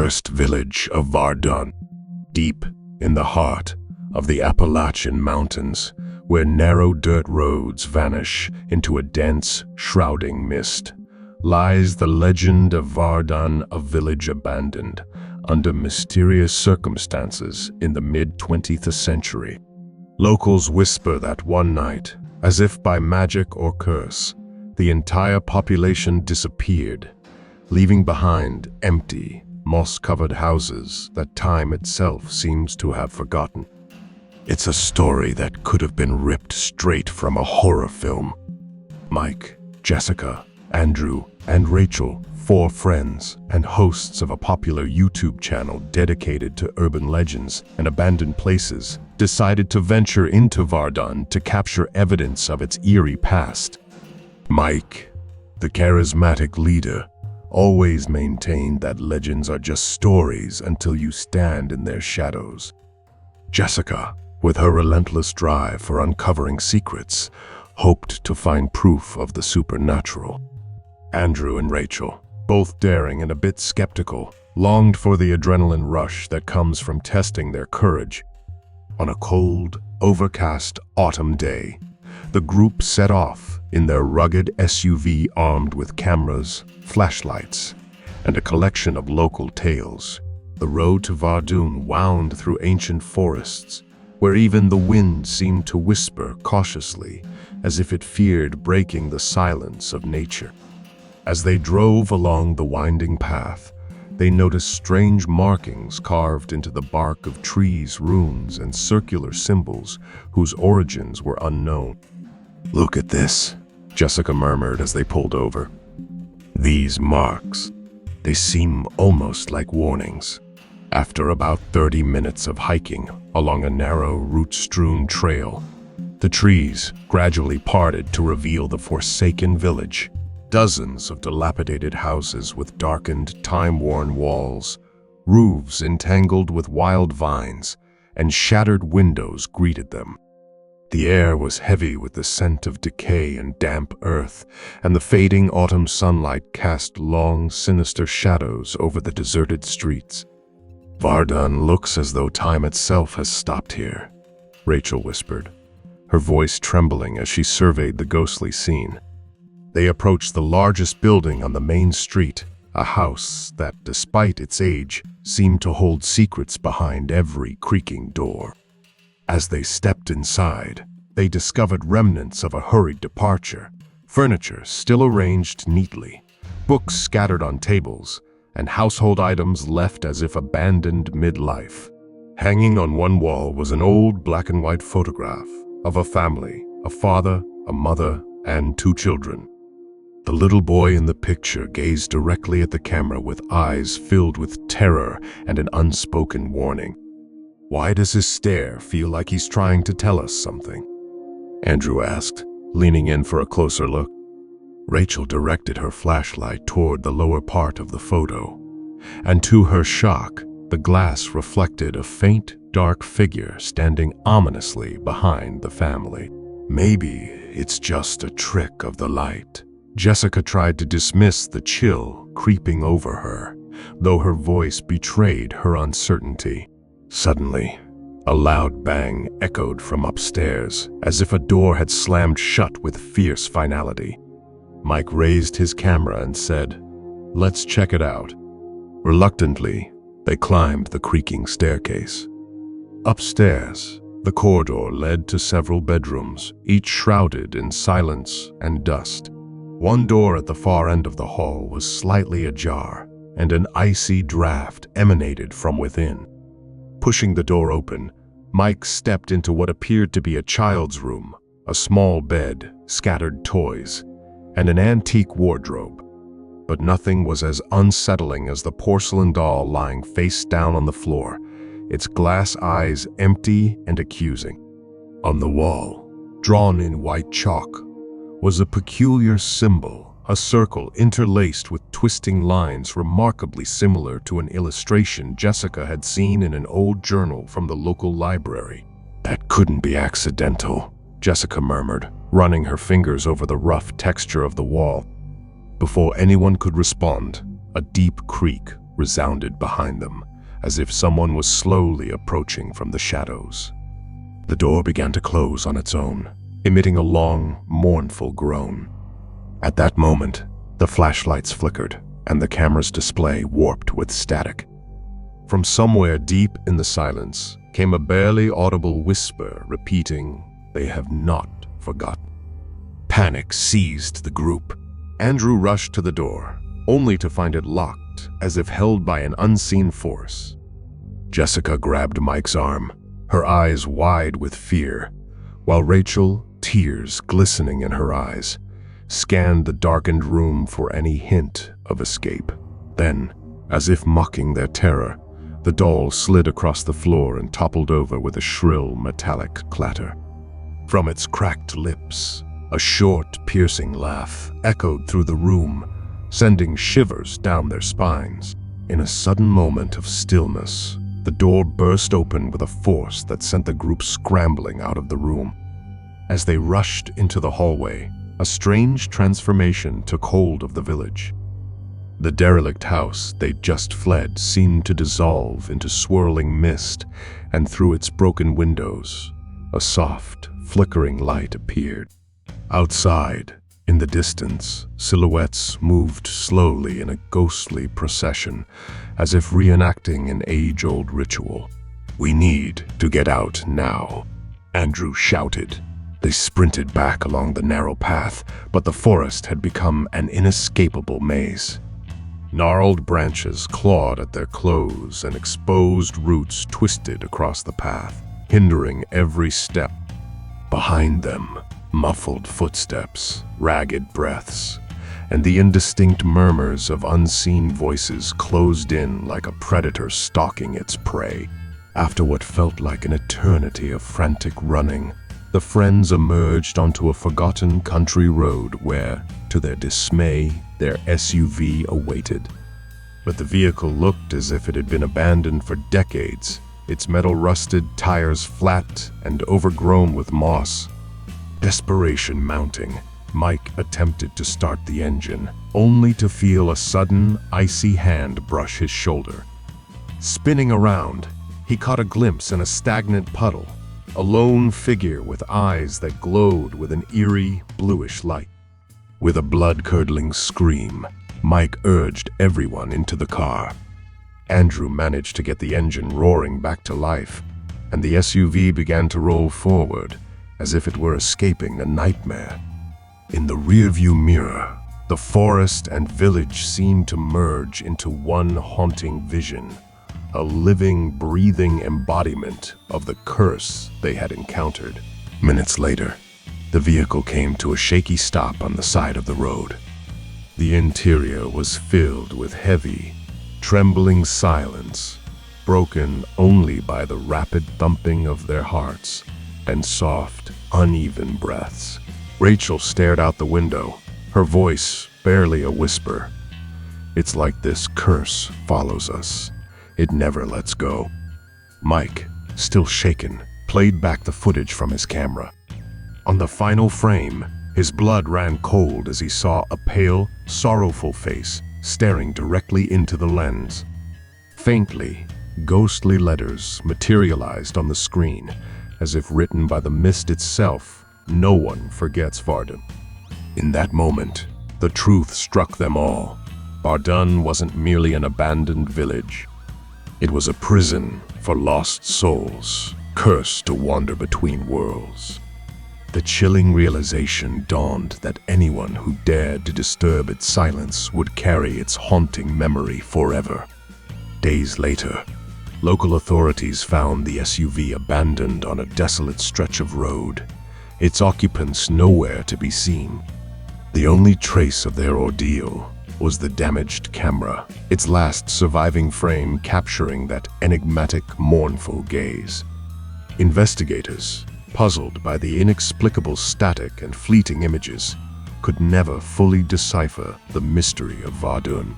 cursed village of Vardun, deep in the heart of the Appalachian Mountains, where narrow dirt roads vanish into a dense, shrouding mist, lies the legend of Vardun, a village abandoned under mysterious circumstances in the mid-20th century. Locals whisper that one night, as if by magic or curse, the entire population disappeared, leaving behind empty, moss-covered houses that time itself seems to have forgotten. It's a story that could have been ripped straight from a horror film. Mike, Jessica, Andrew, and Rachel, 4 friends and hosts of a popular YouTube channel dedicated to urban legends and abandoned places, decided to venture into Vardun to capture evidence of its eerie past. Mike, the charismatic leader, always maintained that legends are just stories until you stand in their shadows. Jessica, with her relentless drive for uncovering secrets, hoped to find proof of the supernatural. Andrew and Rachel, both daring and a bit skeptical, longed for the adrenaline rush that comes from testing their courage. On a cold, overcast autumn day, the group set off in their rugged SUV armed with cameras, flashlights, and a collection of local tales. The road to Vardun wound through ancient forests, where even the wind seemed to whisper cautiously, as if it feared breaking the silence of nature. As they drove along the winding path, they noticed strange markings carved into the bark of trees, runes, and circular symbols whose origins were unknown. "Look at this," Jessica murmured as they pulled over. "These marks, they seem almost like warnings." After about 30 minutes of hiking along a narrow, root-strewn trail, the trees gradually parted to reveal the forsaken village. Dozens of dilapidated houses with darkened, time-worn walls, roofs entangled with wild vines, and shattered windows greeted them. The air was heavy with the scent of decay and damp earth, and the fading autumn sunlight cast long, sinister shadows over the deserted streets. "Vardun looks as though time itself has stopped here," Rachel whispered, her voice trembling as she surveyed the ghostly scene. They approached the largest building on the main street, a house that, despite its age, seemed to hold secrets behind every creaking door. As they stepped inside, they discovered remnants of a hurried departure, furniture still arranged neatly, books scattered on tables, and household items left as if abandoned mid-life. Hanging on one wall was an old black-and-white photograph of a family, a father, a mother, and 2 children. The little boy in the picture gazed directly at the camera with eyes filled with terror and an unspoken warning. "Why does his stare feel like he's trying to tell us something?" Andrew asked, leaning in for a closer look. Rachel directed her flashlight toward the lower part of the photo, and to her shock, the glass reflected a faint, dark figure standing ominously behind the family. "Maybe it's just a trick of the light." Jessica tried to dismiss the chill creeping over her, though her voice betrayed her uncertainty. Suddenly, a loud bang echoed from upstairs, as if a door had slammed shut with fierce finality. Mike raised his camera and said, "Let's check it out." Reluctantly, they climbed the creaking staircase. Upstairs, the corridor led to several bedrooms, each shrouded in silence and dust. One door at the far end of the hall was slightly ajar, and an icy draft emanated from within. Pushing the door open, Mike stepped into what appeared to be a child's room, a small bed, scattered toys, and an antique wardrobe. But nothing was as unsettling as the porcelain doll lying face down on the floor, its glass eyes empty and accusing. On the wall, drawn in white chalk, was a peculiar symbol, a circle interlaced with twisting lines remarkably similar to an illustration Jessica had seen in an old journal from the local library. "That couldn't be accidental," Jessica murmured, running her fingers over the rough texture of the wall. Before anyone could respond, a deep creak resounded behind them, as if someone was slowly approaching from the shadows. The door began to close on its own, emitting a long, mournful groan. At that moment, the flashlights flickered, and the camera's display warped with static. From somewhere deep in the silence came a barely audible whisper repeating, "They have not forgotten." Panic seized the group. Andrew rushed to the door, only to find it locked, as if held by an unseen force. Jessica grabbed Mike's arm, her eyes wide with fear, while Rachel, tears glistening in her eyes, scanned the darkened room for any hint of escape. Then, as if mocking their terror, the doll slid across the floor and toppled over with a shrill, metallic clatter. From its cracked lips, a short, piercing laugh echoed through the room, sending shivers down their spines. In a sudden moment of stillness, the door burst open with a force that sent the group scrambling out of the room. As they rushed into the hallway, a strange transformation took hold of the village. The derelict house they'd just fled seemed to dissolve into swirling mist, and through its broken windows, a soft, flickering light appeared. Outside, in the distance, silhouettes moved slowly in a ghostly procession, as if reenacting an age-old ritual. "We need to get out now," Andrew shouted. They sprinted back along the narrow path, but the forest had become an inescapable maze. Gnarled branches clawed at their clothes, and exposed roots twisted across the path, hindering every step. Behind them, muffled footsteps, ragged breaths, and the indistinct murmurs of unseen voices closed in like a predator stalking its prey. After what felt like an eternity of frantic running, the friends emerged onto a forgotten country road where, to their dismay, their SUV awaited. But the vehicle looked as if it had been abandoned for decades, its metal rusted, tires flat and overgrown with moss. Desperation mounting, Mike attempted to start the engine, only to feel a sudden, icy hand brush his shoulder. Spinning around, he caught a glimpse in a stagnant puddle, a lone figure with eyes that glowed with an eerie, bluish light. With a blood-curdling scream, Mike urged everyone into the car. Andrew managed to get the engine roaring back to life, and the SUV began to roll forward, as if it were escaping a nightmare. In the rearview mirror, the forest and village seemed to merge into one haunting vision, a living, breathing embodiment of the curse they had encountered. Minutes later, the vehicle came to a shaky stop on the side of the road. The interior was filled with heavy, trembling silence, broken only by the rapid thumping of their hearts and soft, uneven breaths. Rachel stared out the window, her voice barely a whisper. "It's like this curse follows us. It never lets go." Mike, still shaken, played back the footage from his camera. On the final frame, his blood ran cold as he saw a pale, sorrowful face staring directly into the lens. Faintly, ghostly letters materialized on the screen, as if written by the mist itself. "No one forgets Vardun." In that moment, the truth struck them all. Vardun wasn't merely an abandoned village. It was a prison for lost souls, cursed to wander between worlds. The chilling realization dawned that anyone who dared to disturb its silence would carry its haunting memory forever. Days later, local authorities found the SUV abandoned on a desolate stretch of road, its occupants nowhere to be seen. The only trace of their ordeal was the damaged camera, its last surviving frame capturing that enigmatic, mournful gaze. Investigators, puzzled by the inexplicable static and fleeting images, could never fully decipher the mystery of Vardun.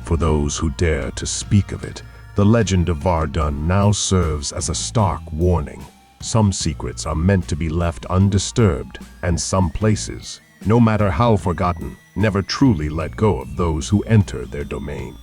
For those who dare to speak of it, the legend of Vardun now serves as a stark warning. Some secrets are meant to be left undisturbed, and some places, no matter how forgotten, never truly let go of those who enter their domain.